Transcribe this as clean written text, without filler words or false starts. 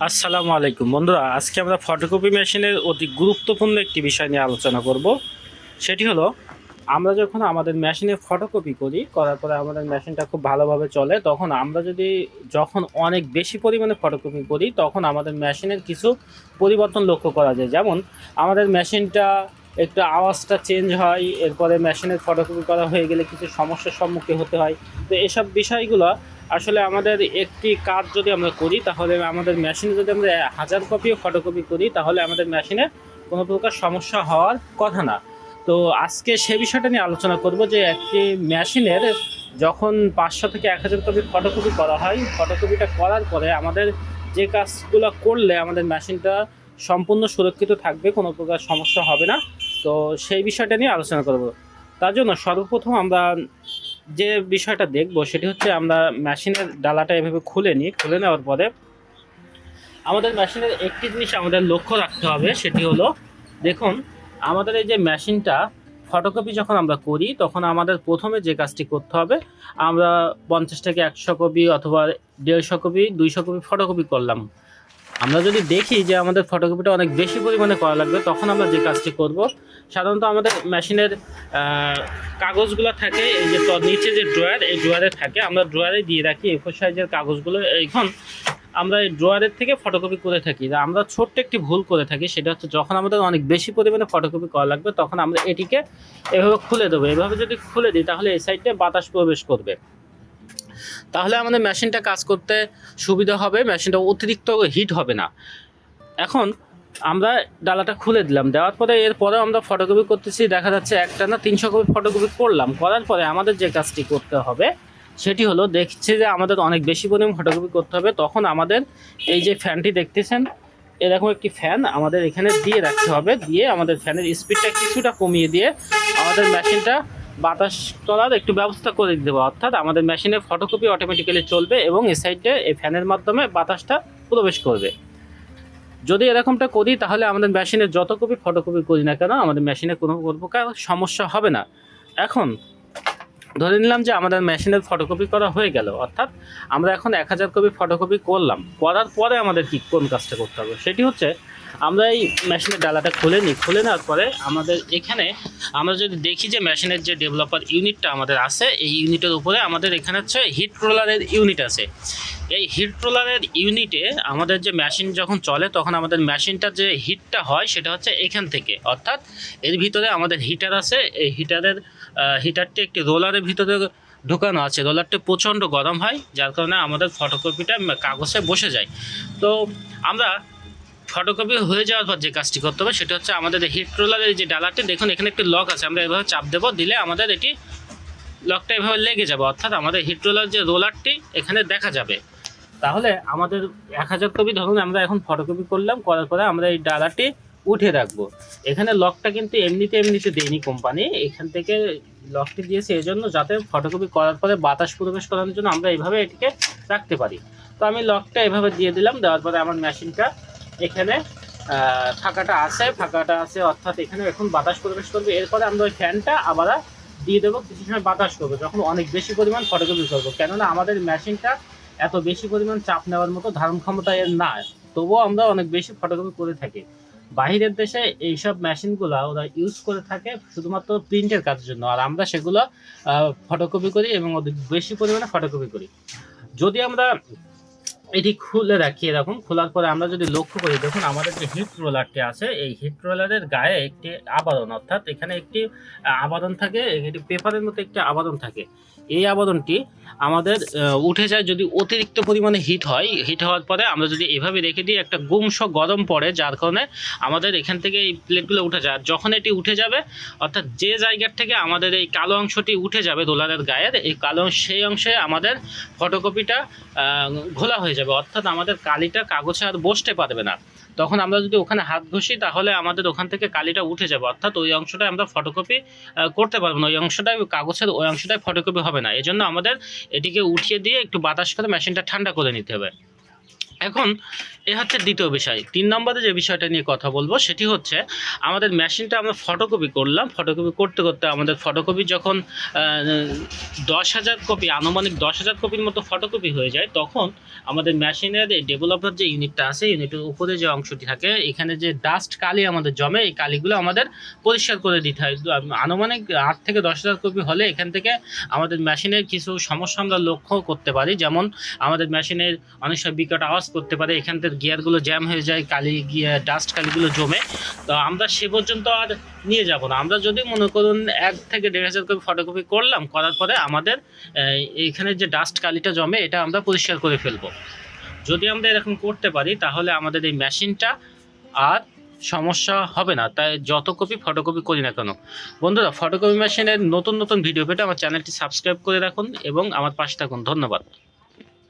আসসালামু আলাইকুম বন্ধুরা, আজকে আমরা ফটোকপি মেশিনের অতি গুরুত্বপূর্ণ একটি বিষয় নিয়ে আলোচনা করব। সেটি হলো, আমরা যখন আমাদের মেশিনে ফটোকপি করার পরে আমাদের মেশিনটা খুব ভালোভাবে চলে, তখন আমরা যখন অনেক বেশি পরিমাণে ফটোকপি করি তখন আমাদের মেশিনের কিছু পরিবর্তন লক্ষ্য করা যায়। যেমন আমাদের মেশিনটা একটু আওয়াজটা চেঞ্জ হয়, এরপরে মেশিনের ফটোকপি করা হয়ে গেলে কিছু সমস্যার সম্মুখীন হতে হয়। তো এসব বিষয়গুলো আসলে আমাদের একটি কাজ যদি আমরা করি, তাহলে আমাদের মেশিনে যদি আমরা 1000 কপিও ফটোকপি করি, তাহলে আমাদের মেশিনে কোনো প্রকার সমস্যা হওয়ার কথা না। তো আজকে সে বিষয়টা নিয়ে আলোচনা করব যে একটি মেশিনের যখন 500 থেকে 1000 কপি ফটোকপি করা হয়, ফটোকপিটা করার পরে আমাদের যে কাজগুলো করলে আমাদের মেশিনটা সম্পূর্ণ সুরক্ষিত থাকবে, কোনো প্রকার সমস্যা হবে না। তো সেই বিষয়টা নিয়ে আলোচনা করব। তার জন্য সর্বপ্রথম আমরা যে বিষয়টা দেখব সেটি হচ্ছে, আমরা মেশিনের ডালাটা এভাবে খুলে নিই। খুলে নেওয়ার পরে আমাদের মেশিনের একটি জিনিস আমাদের লক্ষ্য রাখতে হবে, সেটি হলো, দেখুন, আমাদের এই যে মেশিনটা ফটোকপি যখন আমরা করি তখন আমাদের প্রথমে যে কাজটি করতে হবে, আমরা 50 থেকে 100 কপি অথবা 150 কপি 200 কপি ফটোকপি করলাম। আমরা যদি দেখি যে আমাদের ফটোকপিটা অনেক বেশি পরিমাণে করা লাগবে, তখন আমরা যে কাজটি করব, সাধারণত আমাদের মেশিনের কাগজগুলো থাকে, এই যে নিচে যে ড্রয়ার, এই ড্রয়ারে থাকে, আমরা ড্রয়ারে দিয়ে রাখি A4 সাইজের কাগজগুলো। এখন আমরা এই ড্রয়ারের থেকে ফটোকপি করে থাকি। আমরা ছোট্ট একটি ভুল করে থাকি, সেটা হচ্ছে যখন আমাদের অনেক বেশি পরিমাণে ফটোকপি করা লাগবে তখন আমরা এটিকে এভাবে খুলে দেবো। এভাবে যদি খুলে দিই তাহলে এই সাইডে বাতাস প্রবেশ করবে, তাহলে আমাদের মেশিনটা কাজ করতে সুবিধা হবে, মেশিনটা অতিরিক্ত হিট হবে না। এখন আমরা ডালাটা খুলে দিলাম, দেওয়ার পরে এরপরেও আমরা ফটোকপি করতেছি, দেখা যাচ্ছে একটা না 300 কপি ফটোকপি করলাম। করার পরে আমাদের যে কাজটি করতে হবে সেটি হলো, দেখছি যে আমাদের অনেক বেশি পরিমাণ ফটোকপি করতে হবে, তখন আমাদের এই যে ফ্যানটি দেখতেছেন, এরকম একটি ফ্যান আমাদের এখানে দিয়ে রাখতে হবে। দিয়ে আমাদের ফ্যানের স্পিডটা কিছুটা কমিয়ে দিয়ে আমাদের মেশিনটা বাতাস চলার একটু ব্যবস্থা করে দিতে হবে। অর্থাৎ আমাদের মেশিনে ফটোকপি অটোমেটিক্যালি চলবে এবং এই সাইডে এই ফ্যানের মাধ্যমে বাতাসটা প্রবেশ করবে। যদি এরকমটা করি তাহলে আমাদের মেশিনে যত কপি ফটোকপি করি না কেন, আমাদের মেশিনে কোনো প্রকার সমস্যা হবে না। এখন ধরে নিলাম যে আমাদের মেশিনের ফটোকপি করা হয়ে গেল, অর্থাৎ আমরা এখন 1000 কপি ফটোকপি করলাম। করার পরে আমাদের কোন কাজটা করতে হবে, সেটি হচ্ছে, আমরা এই মেশিনের ডালাটা খুলে নিই। খুলে নেওয়ার পরে আমাদের এখানে আমরা যদি দেখি যে মেশিনের যে ডেভেলপার ইউনিটটা আমাদের আছে, এই ইউনিটের উপরে আমাদের এখানে হচ্ছে হিট রোলারের ইউনিট আছে। এই হিট রোলারের ইউনিটে আমাদের যে মেশিন যখন চলে তখন আমাদের মেশিনটার যে হিটটা হয় সেটা হচ্ছে এখান থেকে, অর্থাৎ এর ভিতরে আমাদের হিটার আছে। এই হিটারটি একটি রোলারের ভিতরে ঢোকানো আছে। রোলারটি প্রচণ্ড গরম হয়, যার কারণে আমাদের ফটোকপিটা কাগজে বসে যায়। তো আমরা ফটোকপি হয়ে যাওয়ার পর যে কাজটি করতে হবে সেটা হচ্ছে, আমাদের হিট রোলারের যে ডালাটি, দেখুন এখানে একটি লক আছে, আমরা এভাবে চাপ দেবো, দিলে আমাদের এটি লকটা এভাবে লেগে যাবে, অর্থাৎ আমাদের হিট রোলার যে রোলারটি এখানে দেখা যাবে। তাহলে আমাদের 1000 কপি ধরুন আমরা এখন ফটোকপি করলাম, করার পরে আমরা এই ডালাটি উঠে রাখবো। এখানে লকটা কিন্তু এমনিতে দেয়নি কোম্পানি, এখান থেকে লকটি দিয়েছে এই জন্য, যাতে ফটোকপি করার পরে বাতাস প্রবেশ করানোর জন্য আমরা এইভাবে এটিকে রাখতে পারি। তো আমি লকটা এভাবে দিয়ে দিলাম। দেওয়ার পরে আমার মেশিনটা এখানে ফাঁকাটা আছে, অর্থাৎ এখানে এখন বাতাস প্রবেশ করবে। এরপরে আমরা ওই ফ্যানটা আবার দিয়ে দেবো, কিছু সময় বাতাস করবো যখন অনেক বেশি পরিমাণ ফটোকপি করবো, কেননা আমাদের মেশিনটা এত বেশি পরিমাণ চাপ নেওয়ার মতো ধারণ ক্ষমতা এর না, তবুও আমরা অনেক বেশি ফটোকপি করে থাকি। বাইরের দেশে এইসব মেশিনগুলো ওরা ইউজ করে থাকে শুধুমাত্র প্রিন্টের কাজের জন্য, আর আমরা সেগুলো ফটোকপি করি এবং অনেক বেশি পরিমাণে ফটোকপি করি। যদি আমরা এটি খুলে রাখি, এরকম খোলার পরে আমরা যদি লক্ষ্য করি, দেখুন আমাদের যে হিট রোলারটি আছে, এই হিট রোলারের গায়ে একটি আবরণ, অর্থাৎ এখানে একটি আবরণ থাকে, একটি পেপারের মতো একটি আবরণ থাকে। এই আবরণটি আমাদের উঠে যায় যদি অতিরিক্ত পরিমাণে হিট হয়। হিট হওয়ার পরে আমরা যদি এভাবে রেখে দিই, একটা গুমস গরম পড়ে, যার কারণে আমাদের এখান থেকে এই প্লেটগুলো উঠে যায়। যখন এটি উঠে যাবে, অর্থাৎ যে জায়গার থেকে আমাদের এই কালো অংশটি উঠে যাবে রোলারের গায়ের, এই কালো সেই অংশে আমাদের ফটোকপিটা ঘোলা হয়ে যাবে, অর্থাৎ আমাদের কালিটা কাগজে আর বসতে পারবে না। তখন আমরা যদি ওখানে হাত ঘষি তাহলে আমাদের ওখান থেকে কালিটা উঠে যাবে, অর্থাৎ ওই অংশটায় আমরা ফটোকপি করতে পারবো না, ওই অংশটায় কাগজের ওই অংশটায় ফটোকপি হবে না। এই জন্য আমাদের এটিকে উঠিয়ে দিয়ে একটু বাতাস করে মেশিনটা ঠান্ডা করে নিতে হবে। এখন এ হচ্ছে দ্বিতীয় বিষয়। 3 নম্বরে যে বিষয়টা নিয়ে কথা বলবো সেটি হচ্ছে আমাদের মেশিনটা আমরা ফটোকপি করলাম। ফটোকপি করতে করতে আমাদের ফটোকপি যখন 10,000 কপি, আনুমানিক 10,000 কপির মতো ফটোকপি হয়ে যায়, তখন আমাদের মেশিনের এই ডেভেলপার যে ইউনিটটা আছে, ইউনিটের উপরে যে অংশটি থাকে, এখানে যে ডাস্ট কালি আমাদের জমে, এই কালিগুলো আমাদের পরিষ্কার করে দিতে হয়। আনুমানিক 8 থেকে 10,000 কপি হলে এখান থেকে আমাদের মেশিনের কিছু সমস্যা আমরা লক্ষ্য করতে পারি। যেমন আমাদের মেশিনের অনেক সময় বিকট আওয়াজ করতে পারে, এখান থেকে গিয়ারগুলো জ্যাম হয়ে যায়, ডাস্ট কালিগুলো জমে। তো আমরা সে পর্যন্ত আর নিয়ে যাব না। আমরা যদি মনে করুন 1 থেকে 1,500 কপি ফটোকপি করলাম, করার পরে আমাদের এইখানে যে ডাস্ট কালিটা জমে এটা আমরা পরিষ্কার করে ফেলবো। যদি আমরা এরকম করতে পারি তাহলে আমাদের এই মেশিনটা আর সমস্যা হবে না। তাই যত কপি ফটোকপি করি না কেন বন্ধুরা, ফটোকপি মেশিনের নতুন নতুন ভিডিও পেতে আমার চ্যানেলটি সাবস্ক্রাইব করে রাখুন এবং আমার পাশে থাকুন। ধন্যবাদ।